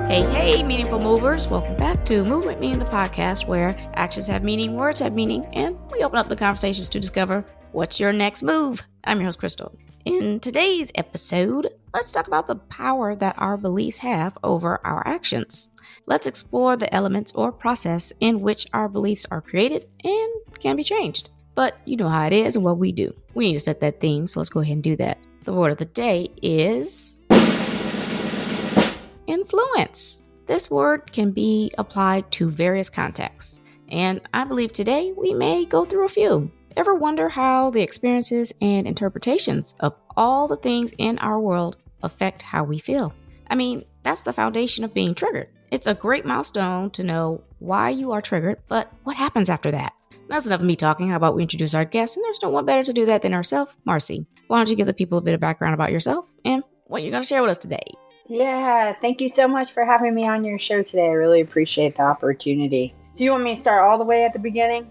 Hey, meaningful movers. Welcome back to Movement Meaning, the podcast where actions have meaning, words have meaning, and we open up the conversations to discover what's your next move. I'm your host, Krystal. In today's episode, let's talk about the power that our beliefs have over our actions. Let's explore the elements or process in which our beliefs are created and can be changed. But you know how it is and what we do. We need to set that theme, so let's go ahead and do that. The word of the day is influence. This word can be applied to various contexts, and I believe today we may go through a few. Ever wonder how the experiences and interpretations of all the things in our world affect how we feel? I mean, that's the foundation of being triggered. It's a great milestone to know why you are triggered, but what happens after that? That's enough of me talking. How about we introduce our guest? And there's no one better to do that than ourselves, Marcy. Why don't you give the people a bit of background about yourself and what you're going to share with us today? Yeah, thank you so much for having me on your show today. I really appreciate the opportunity. So you want me to start all the way at the beginning?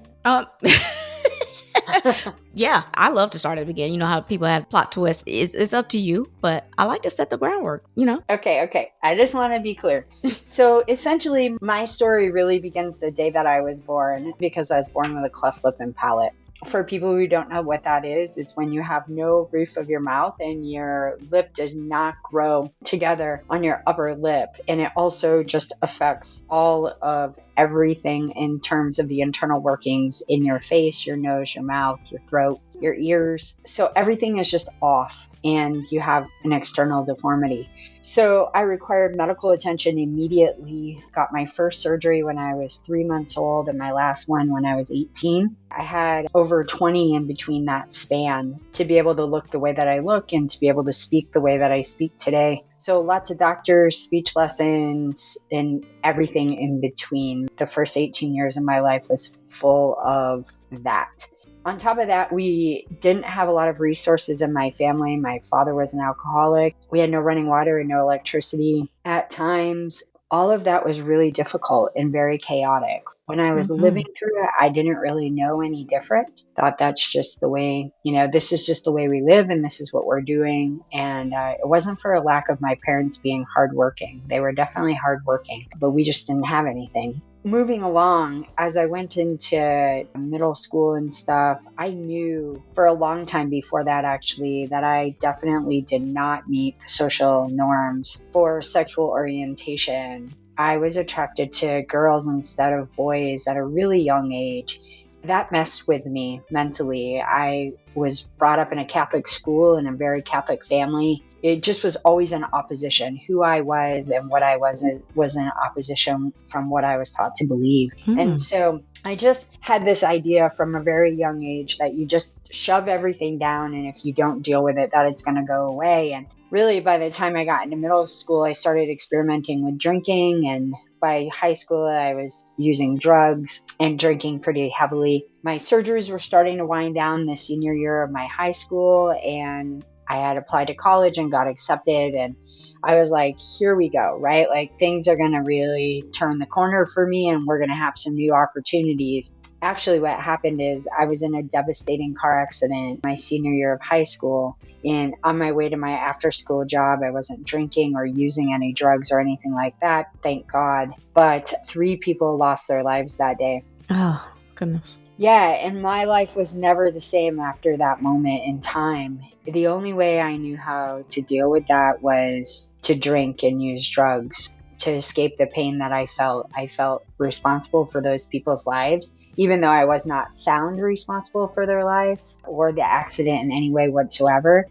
Yeah, I love to start at the beginning. You know how people have plot twists. It's up to you, but I like to set the groundwork, Okay. I just want to be clear. So essentially, my story really begins the day that I was born because I was born with a cleft lip and palate. For people who don't know what that is, it's when you have no roof of your mouth and your lip does not grow together on your upper lip. And it also just affects all of everything in terms of the internal workings in your face, your nose, your mouth, your throat, your ears. So everything is just off and you have an external deformity. So I required medical attention immediately. Got my first surgery when I was 3 months old and my last one when I was 18. I had over 20 in between that span to be able to look the way that I look and to be able to speak the way that I speak today. So lots of doctors, speech lessons, and everything in between. The first 18 years of my life was full of that. On top of that, we didn't have a lot of resources in my family. My father was an alcoholic. We had no running water and no electricity. At times, all of that was really difficult and very chaotic. When I was living through it, I didn't really know any different. Thought that's just the way, this is just the way we live and this is what we're doing. And it wasn't for a lack of my parents being hardworking. They were definitely hardworking, but we just didn't have anything. Moving along, as I went into middle school and stuff, I knew for a long time before that actually that I definitely did not meet the social norms for sexual orientation. I was attracted to girls instead of boys at a really young age. That messed with me mentally. I was brought up in a Catholic school in a very Catholic family. It just was always in opposition. Who I was and what I was in opposition from what I was taught to believe. And so I just had this idea from a very young age that you just shove everything down and if you don't deal with it, that it's going to go away. And really, by the time I got into middle school, I started experimenting with drinking. And by high school, I was using drugs and drinking pretty heavily. My surgeries were starting to wind down the senior year of my high school. And I had applied to college and got accepted. And I was like, here we go, right? Like things are going to really turn the corner for me and we're going to have some new opportunities. Actually, what happened is I was in a devastating car accident my senior year of high school. And on my way to my after school job, I wasn't drinking or using any drugs or anything like that, thank God. But 3 people lost their lives that day. Oh, goodness. Yeah, and my life was never the same after that moment in time. The only way I knew how to deal with that was to drink and use drugs to escape the pain that I felt. I felt responsible for those people's lives, even though I was not found responsible for their lives or the accident in any way whatsoever.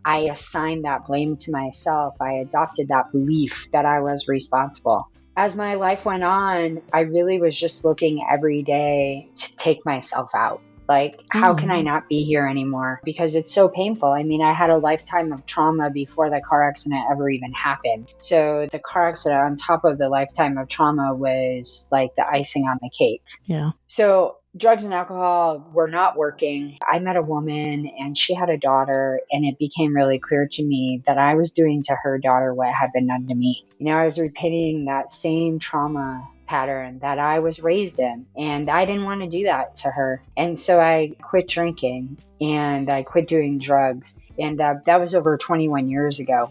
I assigned that blame to myself. I adopted that belief that I was responsible. As my life went on, I really was just looking every day to take myself out. Like, how can I not be here anymore? Because it's so painful. I mean, I had a lifetime of trauma before the car accident ever even happened. So the car accident on top of the lifetime of trauma was like the icing on the cake. Yeah. So drugs and alcohol were not working. I met a woman and she had a daughter, and it became really clear to me that I was doing to her daughter what had been done to me. I was repeating that same trauma pattern that I was raised in, and I didn't want to do that to her. And so I quit drinking and I quit doing drugs, and that was over 21 years ago.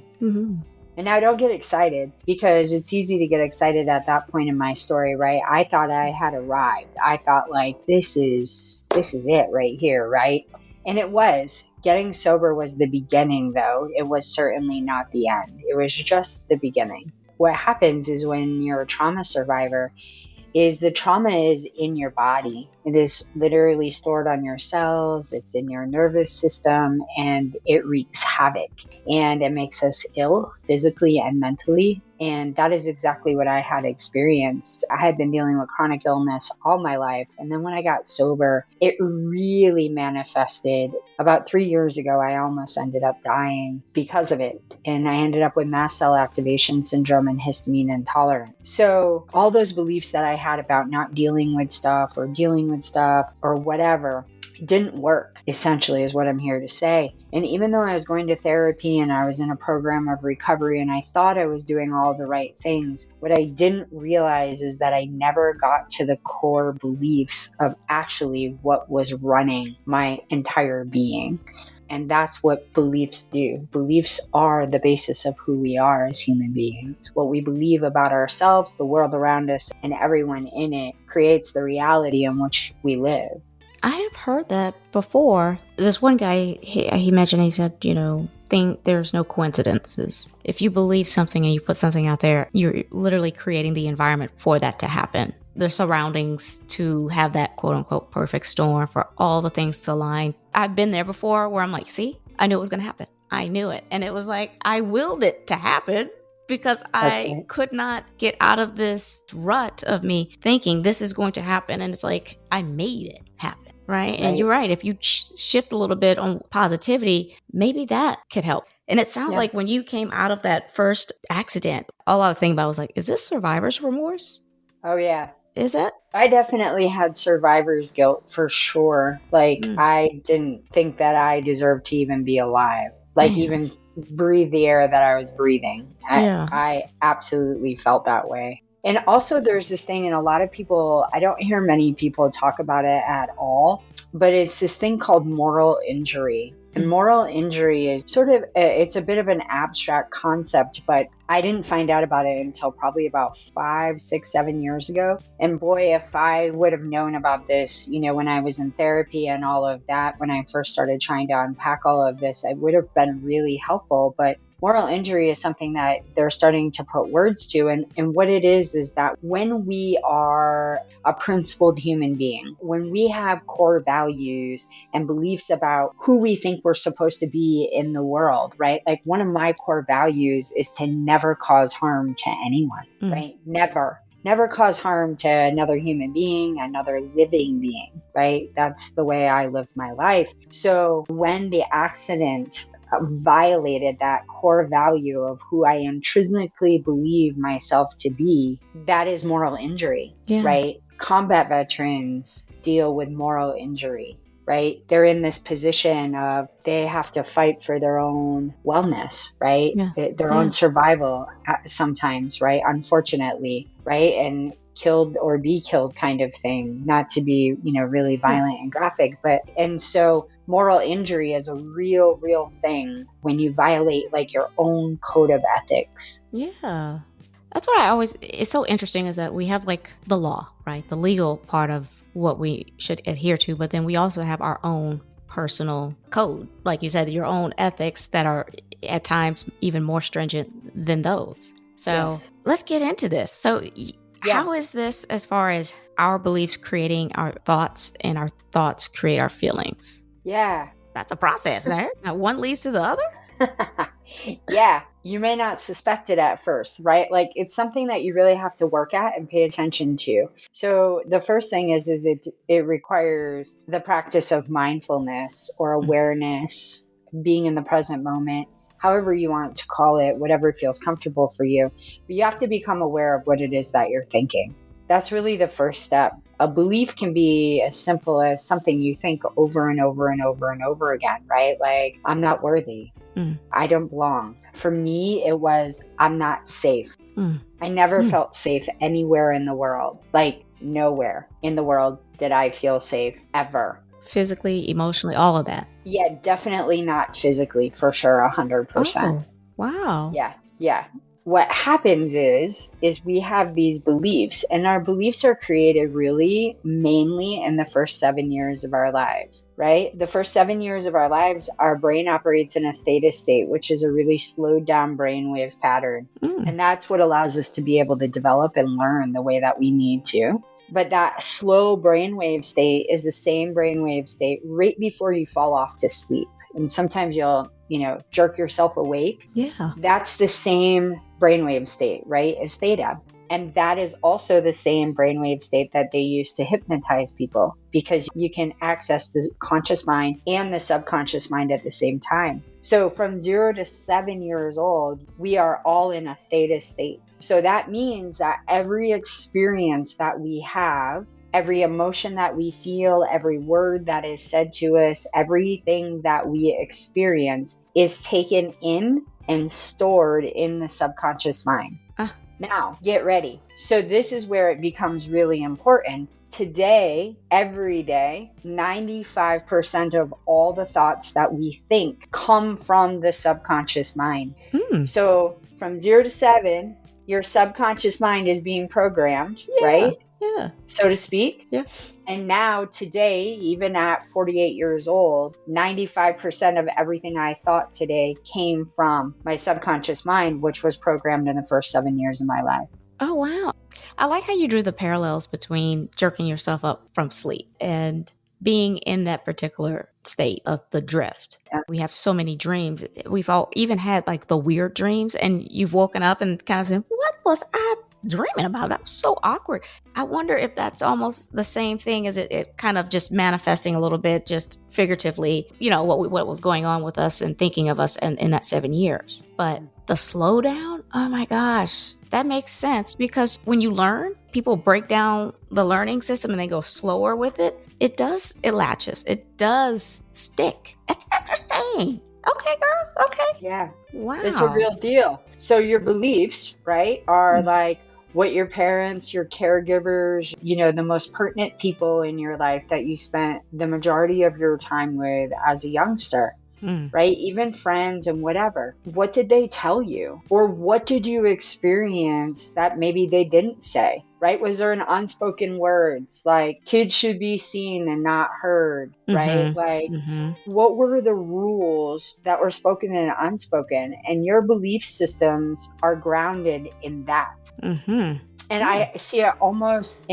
And now don't get excited, because it's easy to get excited at that point in my story, right? I thought I had arrived. I thought like, this is it right here, right? And it was. Getting sober was the beginning, though. It was certainly not the end. It was just the beginning. What happens is when you're a trauma survivor, is the trauma is in your body. It is literally stored on your cells, it's in your nervous system, and it wreaks havoc. And it makes us ill physically and mentally. And that is exactly what I had experienced. I had been dealing with chronic illness all my life. And then when I got sober, it really manifested. About 3 years ago, I almost ended up dying because of it. And I ended up with mast cell activation syndrome and histamine intolerance. So all those beliefs that I had about not dealing with stuff or whatever didn't work, essentially, is what I'm here to say. And even though I was going to therapy and I was in a program of recovery and I thought I was doing all the right things, what I didn't realize is that I never got to the core beliefs of actually what was running my entire being. And that's what beliefs do. Beliefs are the basis of who we are as human beings. What we believe about ourselves, the world around us, and everyone in it creates the reality in which we live. I have heard that before. This one guy, he mentioned, he said, think there's no coincidences. If you believe something and you put something out there, you're literally creating the environment for that to happen. The surroundings to have that quote unquote perfect storm for all the things to align. I've been there before where I'm like, see, I knew it was going to happen. I knew it. And it was like, I willed it to happen because I could not get out of this rut of me thinking this is going to happen. And it's like, I made it happen. Right. And you're right. If you shift a little bit on positivity, maybe that could help. And it sounds like when you came out of that first accident, all I was thinking about was like, is this survivor's remorse? Oh, yeah. Is it? I definitely had survivor's guilt for sure. Like, I didn't think that I deserved to even be alive. Like, even breathe the air that I was breathing. I absolutely felt that way. And also there's this thing, and a lot of people, I don't hear many people talk about it at all, but it's this thing called moral injury. And moral injury is sort of, it's a bit of an abstract concept, but I didn't find out about it until probably about 5, 6, 7 years ago. And boy, if I would have known about this, when I was in therapy and all of that, when I first started trying to unpack all of this, it would have been really helpful. But moral injury is something that they're starting to put words to. And what it is that when we are a principled human being, when we have core values and beliefs about who we think we're supposed to be in the world, right? Like one of my core values is to never cause harm to anyone, right? Never cause harm to another human being, another living being, right? That's the way I live my life. So when the accident violated that core value of who I intrinsically believe myself to be, that is moral injury, right? Combat veterans deal with moral injury, right? They're in this position of they have to fight for their own wellness, right? Their own survival sometimes, right? Unfortunately, right? And killed or be killed kind of thing, not to be, really violent and graphic, and so moral injury is a real thing when you violate like your own code of ethics. Yeah. That's what it's so interesting is that we have like the law, right? The legal part of what we should adhere to, but then we also have our own personal code. Like you said, your own ethics that are at times even more stringent than those. So let's get into this. So how is this as far as our beliefs creating our thoughts and our thoughts create our feelings? Yeah. That's a process, right? Now, one leads to the other? Yeah. You may not suspect it at first, right? Like it's something that you really have to work at and pay attention to. So the first thing is it requires the practice of mindfulness or awareness, being in the present moment, however you want to call it, whatever feels comfortable for you. But you have to become aware of what it is that you're thinking. That's really the first step. A belief can be as simple as something you think over and over and over and over again, right? Like, I'm not worthy. I don't belong. For me, it was, I'm not safe. I never felt safe anywhere in the world. Like, nowhere in the world did I feel safe ever. Physically, emotionally, all of that? Yeah, definitely not physically, for sure, 100%. Oh, wow. Yeah. Yeah. What happens is we have these beliefs, and our beliefs are created really mainly in the first 7 years of our lives, right? The first 7 years of our lives, our brain operates in a theta state, which is a really slowed down brainwave pattern. And that's what allows us to be able to develop and learn the way that we need to. But that slow brainwave state is the same brainwave state right before you fall off to sleep. And sometimes you'll, jerk yourself awake. Yeah. That's the same brainwave state, right, as theta. And that is also the same brainwave state that they use to hypnotize people, because you can access the conscious mind and the subconscious mind at the same time. So from 0 to 7 years old, we are all in a theta state. So that means that every experience that we have, every emotion that we feel, every word that is said to us, everything that we experience is taken in and stored in the subconscious mind. Now, get ready. So this is where it becomes really important. Today, every day, 95% of all the thoughts that we think come from the subconscious mind. So from 0 to 7, your subconscious mind is being programmed, right? Yeah. So to speak. Yeah. And now today, even at 48 years old, 95% of everything I thought today came from my subconscious mind, which was programmed in the first 7 years of my life. Oh, wow. I like how you drew the parallels between jerking yourself up from sleep and being in that particular state of the drift. Yeah. We have so many dreams. We've all even had like the weird dreams, and you've woken up and kind of said, what was I dreaming about? That was so awkward. I wonder if that's almost the same thing as it kind of just manifesting a little bit, just figuratively, what was going on with us and thinking of us in that 7 years. But the slowdown, oh my gosh, that makes sense, because when you learn, people break down the learning system and they go slower with it. It latches. It does stick. It's interesting. Okay, girl. Okay. Yeah. Wow. It's a real deal. So your beliefs, right, are like what your parents, your caregivers, the most pertinent people in your life that you spent the majority of your time with as a youngster, right? Even friends and whatever. What did they tell you? Or what did you experience that maybe they didn't say, right? Was there an unspoken words like kids should be seen and not heard, right? Like what were the rules that were spoken and unspoken? And your belief systems are grounded in that. And I see it almost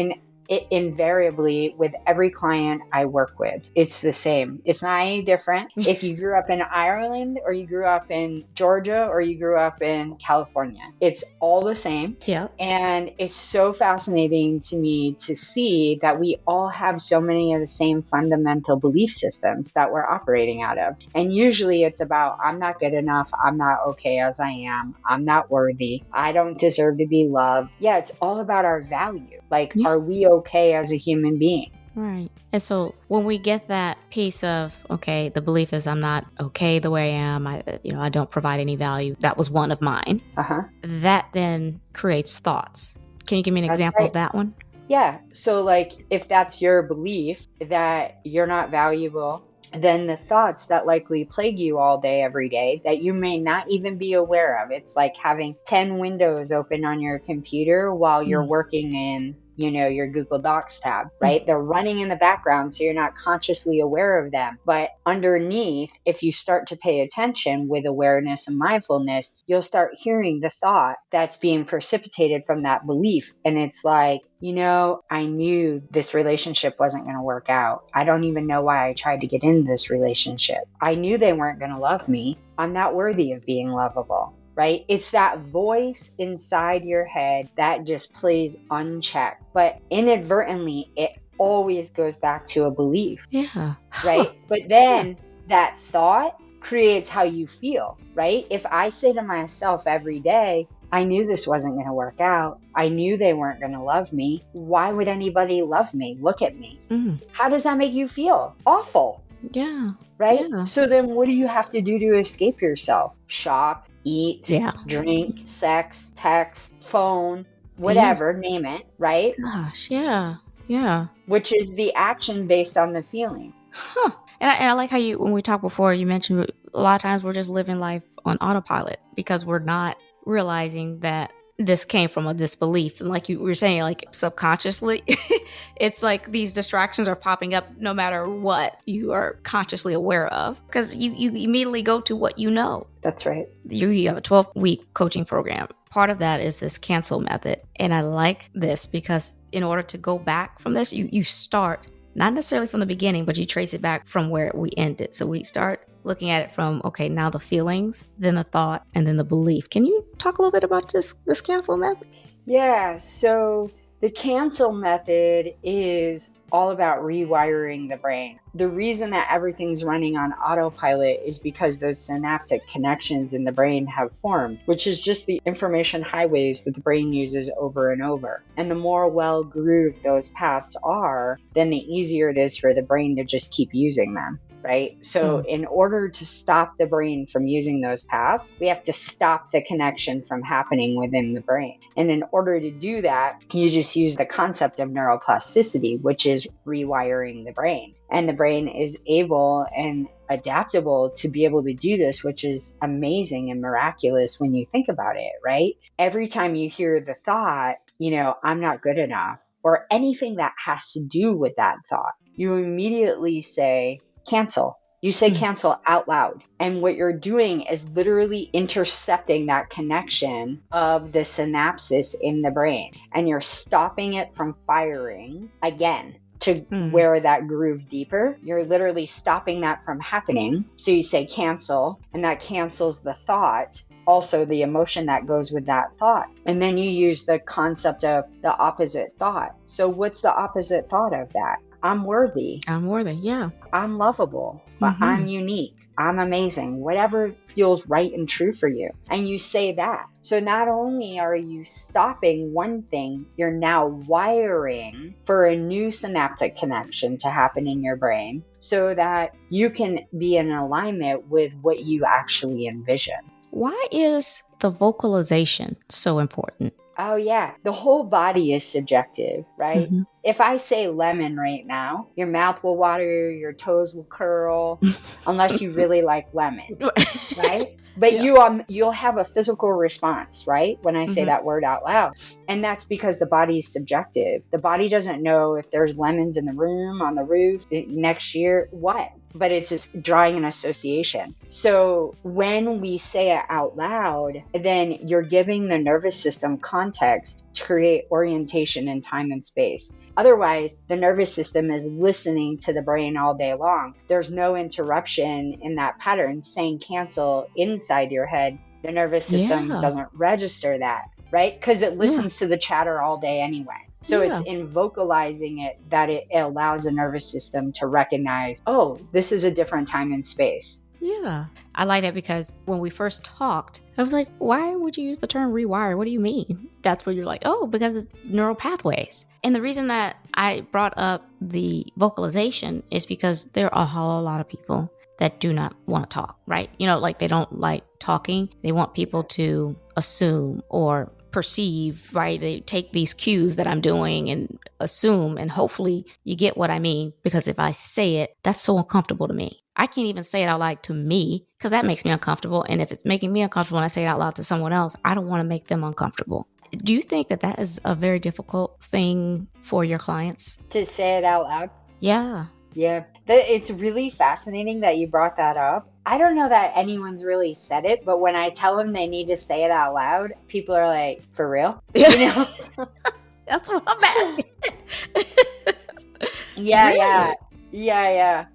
invariably with every client I work with. It's the same. It's not any different if you grew up in Ireland or you grew up in Georgia or you grew up in California. It's all the same. Yeah. And it's so fascinating to me to see that we all have so many of the same fundamental belief systems that we're operating out of. And usually it's about, I'm not good enough. I'm not okay as I am. I'm not worthy. I don't deserve to be loved. Yeah, it's all about our value. Like, are we okay as a human being? Right. And so when we get that piece of, okay, the belief is I'm not okay the way I am, I don't provide any value. That was one of mine. That then creates thoughts. Can you give me an example of that one? Yeah. So like if that's your belief that you're not valuable, then the thoughts that likely plague you all day, every day, that you may not even be aware of. It's like having 10 windows open on your computer while you're working in, your Google Docs tab, right? They're running in the background, so you're not consciously aware of them. But underneath, if you start to pay attention with awareness and mindfulness, you'll start hearing the thought that's being precipitated from that belief. And it's like, I knew this relationship wasn't going to work out. I don't even know why I tried to get into this relationship. I knew they weren't going to love me. I'm not worthy of being lovable, right? It's that voice inside your head that just plays unchecked. But inadvertently, it always goes back to a belief. Yeah. Right? But then that thought creates how you feel, right? If I say to myself every day, I knew this wasn't going to work out. I knew they weren't going to love me. Why would anybody love me? Look at me. How does that make you feel? Awful. Yeah. Right? Yeah. So then what do you have to do to escape yourself? Shop, eat, drink, sex, text, phone, whatever, name it, right? Gosh, yeah. Yeah. Which is the action based on the feeling. And I like how when we talked before, you mentioned a lot of times we're just living life on autopilot because we're not realizing that this came from a disbelief. And like you were saying, like subconsciously, it's like these distractions are popping up no matter what you are consciously aware of, because you immediately go to what you know. That's right. You have a 12-week coaching program. Part of that is this cancel method. And I like this because in order to go back from this, you start not necessarily from the beginning, but you trace it back from where we ended. So we start looking at it from, okay, now the feelings, then the thought, and then the belief. Can you talk a little bit about this cancel method? Yeah, so the cancel method is all about rewiring the brain. The reason that everything's running on autopilot is because those synaptic connections in the brain have formed, which is just the information highways that the brain uses over and over. And the more well-grooved those paths are, then the easier it is for the brain to just keep using them. Right? So in order to stop the brain from using those paths, we have to stop the connection from happening within the brain. And in order to do that, you just use the concept of neuroplasticity, which is rewiring the brain. And the brain is able and adaptable to be able to do this, which is amazing and miraculous when you think about it, right? Every time you hear the thought, I'm not good enough, or anything that has to do with that thought, you immediately say, cancel. You say cancel out loud. And what you're doing is literally intercepting that connection of the synapses in the brain. And you're stopping it from firing again to wear that groove deeper. You're literally stopping that from happening. So you say cancel, and that cancels the thought, also the emotion that goes with that thought. And then you use the concept of the opposite thought. So what's the opposite thought of that? I'm worthy. I'm worthy, yeah. I'm lovable, but I'm unique. I'm amazing. Whatever feels right and true for you. And you say that. So not only are you stopping one thing, you're now wiring for a new synaptic connection to happen in your brain so that you can be in alignment with what you actually envision. Why is the vocalization so important? Oh, yeah. The whole body is subjective, right? If I say lemon right now, your mouth will water, your toes will curl, unless you really like lemon, right? But you'll have a physical response, right? When I say that word out loud. And that's because the body is subjective. The body doesn't know if there's lemons in the room, on the roof, next year, what? But it's just drawing an association. So when we say it out loud, then you're giving the nervous system context to create orientation in time and space. Otherwise, the nervous system is listening to the brain all day long. There's no interruption in that pattern. Saying cancel inside your head, the nervous system doesn't register that, right? Because it listens to the chatter all day anyway. So it's in vocalizing it that it allows the nervous system to recognize, oh, this is a different time and space. Yeah. I like that because when we first talked, I was like, why would you use the term rewire? What do you mean? That's where you're like, oh, because it's neural pathways. And the reason that I brought up the vocalization is because there are a whole lot of people that do not want to talk, right? Like they don't like talking. They want people to assume or perceive, right? They take these cues that I'm doing and assume, and hopefully you get what I mean. Because if I say it, that's so uncomfortable to me. I can't even say it out loud to me because that makes me uncomfortable. And if it's making me uncomfortable and I say it out loud to someone else, I don't want to make them uncomfortable. Do you think that that is a very difficult thing for your clients? To say it out loud? Yeah. Yeah. It's really fascinating that you brought that up. I don't know that anyone's really said it, but when I tell them they need to say it out loud, people are like, for real? That's what I'm asking. Yeah.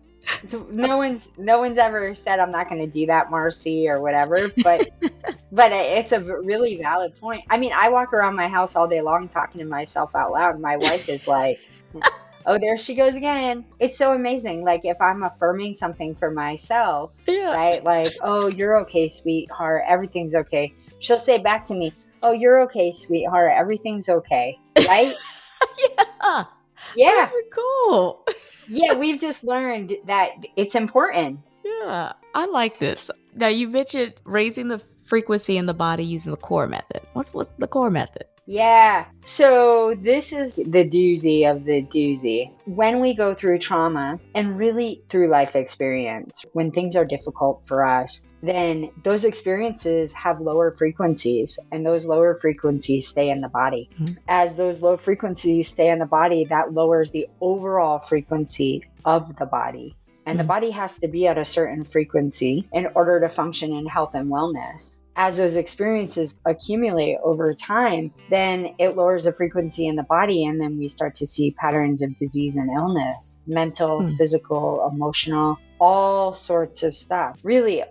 So no one's ever said I'm not going to do that, Marcy, or whatever, but it's a really valid point. I mean, I walk around my house all day long talking to myself out loud. My wife is like, oh, there she goes again. It's so amazing. Like if I'm affirming something for myself, right? Like, oh, you're okay, sweetheart. Everything's okay. She'll say back to me, oh, you're okay, sweetheart. Everything's okay. Right? Yeah. That's cool. Yeah. We've just learned that it's important. Yeah. I like this. Now you mentioned raising the frequency in the body using the core method. What's the core method? Yeah. So this is the doozy of the doozy. When we go through trauma and really through life experience, when things are difficult for us, then those experiences have lower frequencies, and those lower frequencies stay in the body. Mm-hmm. As those low frequencies stay in the body, that lowers the overall frequency of the body. And the body has to be at a certain frequency in order to function in health and wellness. As those experiences accumulate over time, then it lowers the frequency in the body, and then we start to see patterns of disease and illness, mental, physical, emotional, all sorts of stuff. Really,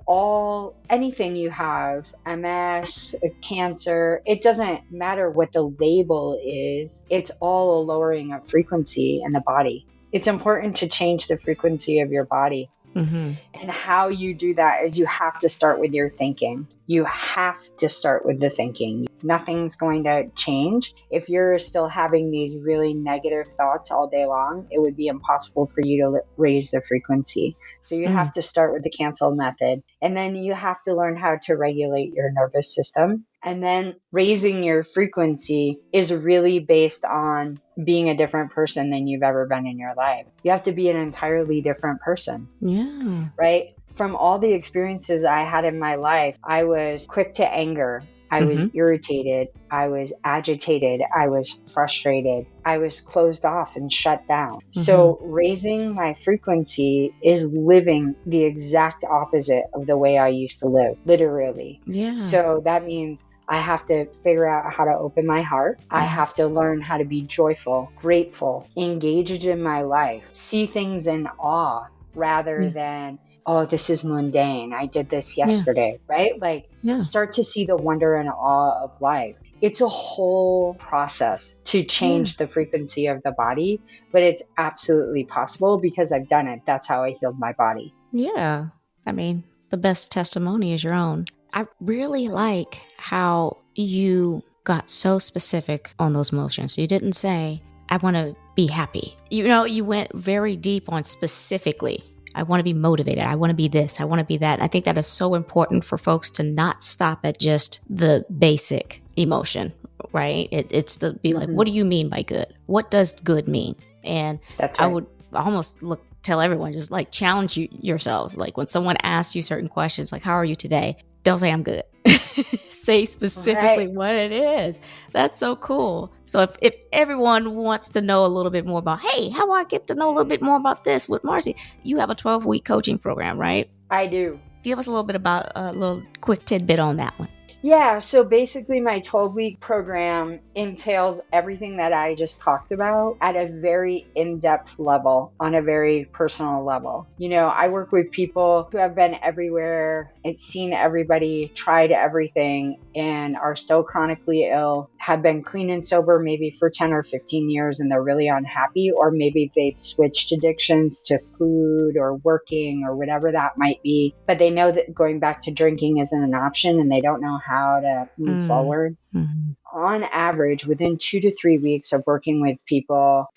anything you have, MS, cancer, it doesn't matter what the label is, it's all a lowering of frequency in the body. It's important to change the frequency of your body. Mm-hmm. And how you do that is you have to start with your thinking. You have to start with the thinking. Nothing's going to change. If you're still having these really negative thoughts all day long, it would be impossible for you to raise the frequency. So you have to start with the cancel method. And then you have to learn how to regulate your nervous system. And then raising your frequency is really based on being a different person than you've ever been in your life. You have to be an entirely different person. Yeah. Right? From all the experiences I had in my life, I was quick to anger. I was irritated. I was agitated. I was frustrated. I was closed off and shut down. So raising my frequency is living the exact opposite of the way I used to live, literally. Yeah. So that means I have to figure out how to open my heart. I have to learn how to be joyful, grateful, engaged in my life, see things in awe rather than, oh, this is mundane. I did this yesterday, right? Like start to see the wonder and awe of life. It's a whole process to change the frequency of the body, but it's absolutely possible because I've done it. That's how I healed my body. Yeah. I mean, the best testimony is your own. I really like how you got so specific on those motions. You didn't say, I want to be happy. You went very deep on specifically. I want to be motivated. I want to be this. I want to be that. I think that is so important for folks to not stop at just the basic emotion, right? It's to be like, what do you mean by good? What does good mean? And that's right. I would almost tell everyone, just like challenge yourselves. Like when someone asks you certain questions, like, how are you today? Don't say I'm good. Say specifically what it is. That's so cool. So if everyone wants to know a little bit more about, hey, how do I get to know a little bit more about this with Marcy? You have a 12-week coaching program, right? I do. Give us a little bit about a little quick tidbit on that one. Yeah, so basically my 12-week program entails everything that I just talked about at a very in-depth level, on a very personal level. I work with people who have been everywhere, seen everybody, tried everything, and are still chronically ill, have been clean and sober maybe for 10 or 15 years, and they're really unhappy, or maybe they've switched addictions to food or working or whatever that might be, but they know that going back to drinking isn't an option, and they don't know how to move forward. On average, within 2 to 3 weeks of working with people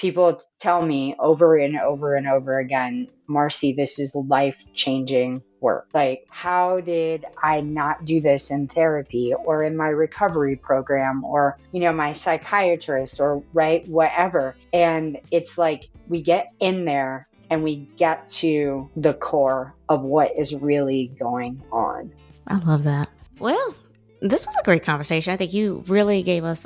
tell me over and over and over again, Marcy, this is life-changing work. Like, how did I not do this in therapy or in my recovery program or, my psychiatrist or whatever. And it's like we get in there and we get to the core of what is really going on. I love that. Well, this was a great conversation. I think you really gave us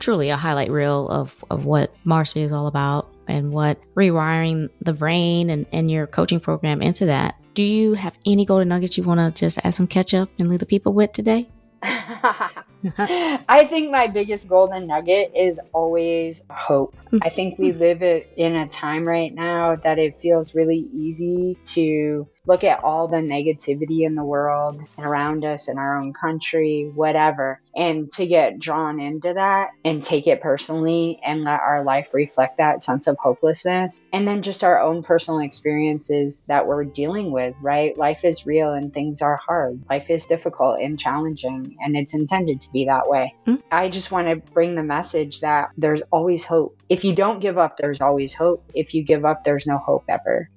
truly a highlight reel of what Marcy is all about and what rewiring the brain and your coaching program into that. Do you have any golden nuggets you want to just add some ketchup and leave the people with today? I think my biggest golden nugget is always hope. I think we live in a time right now that it feels really easy to look at all the negativity in the world and around us in our own country, whatever, and to get drawn into that and take it personally and let our life reflect that sense of hopelessness. And then just our own personal experiences that we're dealing with, right? Life is real and things are hard. Life is difficult and challenging, and it's intended to be that way. I just want to bring the message that there's always hope. If you don't give up, there's always hope. If you give up, there's no hope ever.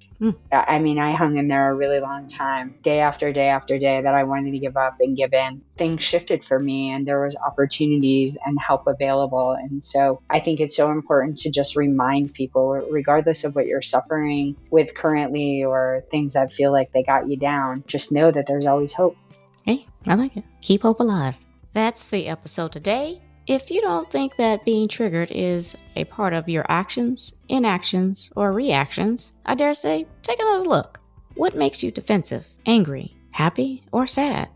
I mean, I hung in there a really long time, day after day after day, that I wanted to give up and give in. Things shifted for me, and there was opportunities and help available. And so I think it's so important to just remind people, regardless of what you're suffering with currently or things that feel like they got you down, just know that there's always hope. Hey, I like it. Keep hope alive. That's the episode today. If you don't think that being triggered is a part of your actions, inactions, or reactions, I dare say, take another look. What makes you defensive, angry, happy, or sad?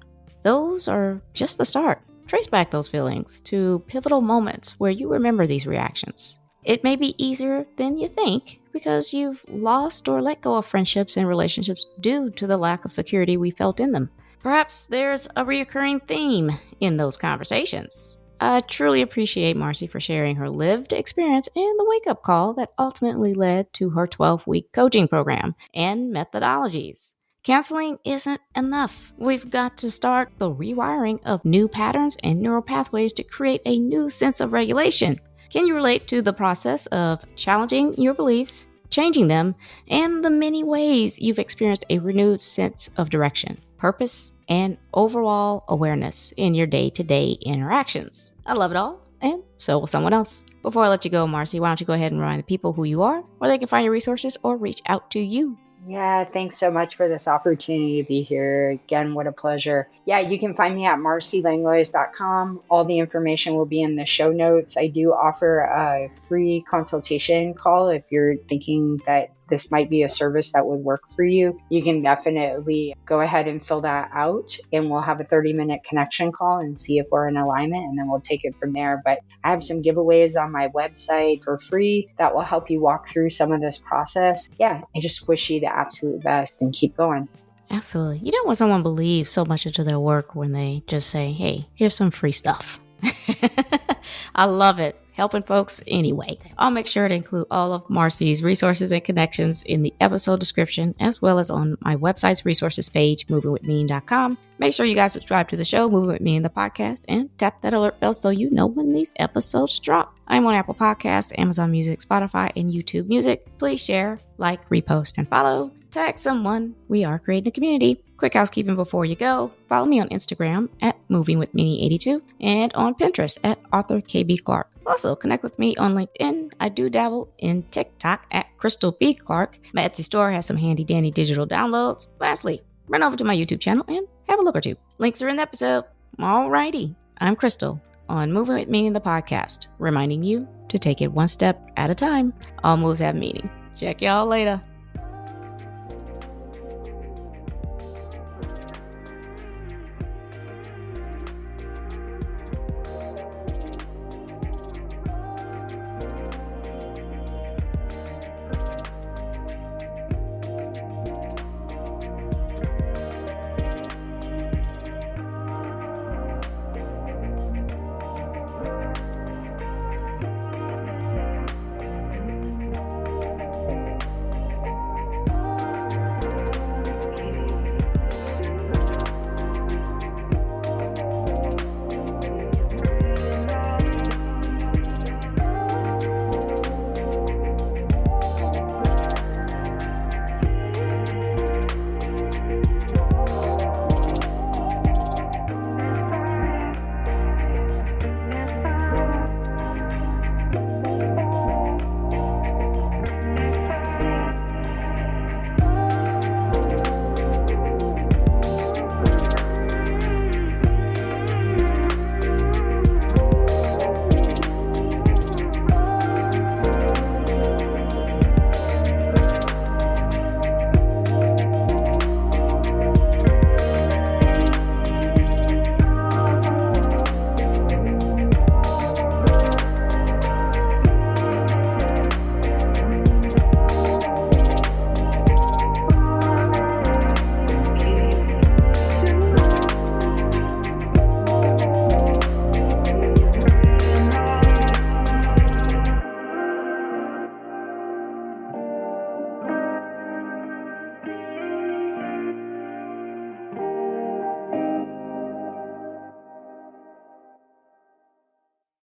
Those are just the start. Trace back those feelings to pivotal moments where you remember these reactions. It may be easier than you think because you've lost or let go of friendships and relationships due to the lack of security we felt in them. Perhaps there's a reoccurring theme in those conversations. I truly appreciate Marcy for sharing her lived experience and the wake-up call that ultimately led to her 12-week coaching program and methodologies. Counseling isn't enough. We've got to start the rewiring of new patterns and neural pathways to create a new sense of regulation. Can you relate to the process of challenging your beliefs, changing them, and the many ways you've experienced a renewed sense of direction, purpose, and overall awareness in your day-to-day interactions? I love it all, and so will someone else. Before I let you go, Marcy, why don't you go ahead and remind the people who you are, where they can find your resources, or reach out to you? Yeah, thanks so much for this opportunity to be here. Again, what a pleasure. Yeah, you can find me at marcylanglois.com. All the information will be in the show notes. I do offer a free consultation call if you're thinking that this might be a service that would work for you. You can definitely go ahead and fill that out, and we'll have a 30-minute connection call and see if we're in alignment, and then we'll take it from there. But I have some giveaways on my website for free that will help you walk through some of this process. Yeah, I just wish you the absolute best and keep going. Absolutely. You don't want someone to believe so much into their work when they just say, hey, here's some free stuff. I love it. Helping folks anyway. I'll make sure to include all of Marcy's resources and connections in the episode description, as well as on my website's resources page, movingwithmean.com. Make sure you guys subscribe to the show, Moving With Me in the podcast, and tap that alert bell so you know when these episodes drop. I'm on Apple Podcasts, Amazon Music, Spotify, and YouTube Music. Please share, like, repost, and follow. Tag someone. We are creating a community. Quick housekeeping before you go. Follow me on Instagram at movingwithminnie82 and on Pinterest at Author KB Clark. Also, connect with me on LinkedIn. I do dabble in TikTok at Krystal B. Clark. My Etsy store has some handy dandy digital downloads. Lastly, run over to my YouTube channel and have a look or two. Links are in the episode. Alrighty, I'm Krystal on Moving With Me in the podcast, reminding you to take it one step at a time. All moves have meaning. Check y'all later.